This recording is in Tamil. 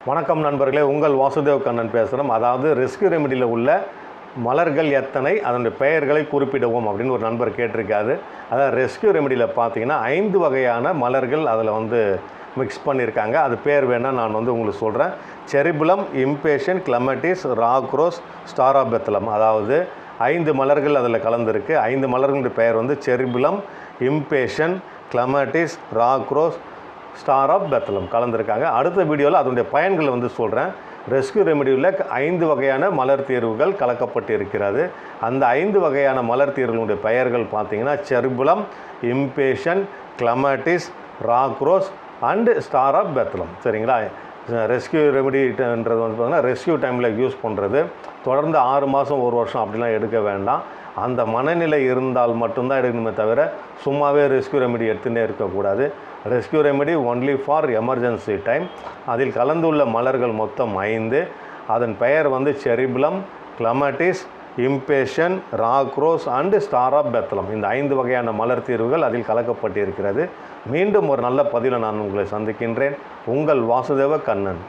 வணக்கம் நண்பர்களே, உங்கள் வாசுதேவ் கண்ணன் பேசுகிறோம். அதாவது ரெஸ்க்யூ ரெமெடியில் உள்ள மலர்கள் எத்தனை, அதனுடைய பெயர்களை குறிப்பிடுவோம் அப்படின்னு ஒரு நண்பர் கேட்டிருக்காரு. அதாவது ரெஸ்க்யூ ரெமெடியில் பார்த்தீங்கன்னா 5 வகையான மலர்கள் அதில் மிக்ஸ் பண்ணியிருக்காங்க. அது பேர் வேணால் நான் உங்களுக்கு சொல்கிறேன். செரிபுலம், இம்பேஷன், கிளமட்டிஸ், ராக்ரோஸ், ஸ்டாராபெத்தலம். அதாவது 5 மலர்கள் அதில் கலந்துருக்கு. 5 மலர்களுடைய பெயர் செரிபுலம், இம்பேஷன், கிளமட்டிஸ், ராக்ரோஸ், ஸ்டாராபெத்தலம் கலந்துருக்காங்க. அடுத்த வீடியோவில் அதனுடைய பயன்களை சொல்கிறேன். ரெஸ்க்யூ ரெமெடியில் 5 வகையான மலர் தீர்வுகள் கலக்கப்பட்டு இருக்கிறது. அந்த 5 வகையான மலர் தீர்வுகளுடைய பெயர்கள் பார்த்தீங்கன்னா செரிபுலம், இம்பேஷன், கிளமட்டிஸ், ராக்ரோஸ் அண்டு ஸ்டாராபெத்தலம். சரிங்களா? ரெஸ்க்யூ ரெமெடின்றது பார்த்தீங்கன்னா ரெஸ்க்யூ டைமில் யூஸ் பண்ணுறது. தொடர்ந்து 6 மாதம் 1 வருஷம் அப்படிலாம் எடுக்க வேண்டாம். அந்த மனநிலை இருந்தால் மட்டும்தான் எடுக்கணுமே தவிர சும்மாவே ரெஸ்க்யூ ரெமெடி எடுத்துகிட்டே இருக்கக்கூடாது. Rescue remedy only for emergency time. அதில் கலந்துள்ள மலர்கள் மொத்தம் 5. அதன் பெயர் செரிபுலம், கிளமட்டிஸ், இம்பேஷன், ராக்ரோஸ் அண்டு ஸ்டாராபெத்தலம். இந்த 5 வகையான மலர் தீர்வுகள் அதில் கலக்கப்பட்டிருக்கிறது. மீண்டும் ஒரு நல்ல பதிவில் நான் உங்களை சந்திக்கின்றேன். உங்கள் வாசுதேவ கண்ணன்.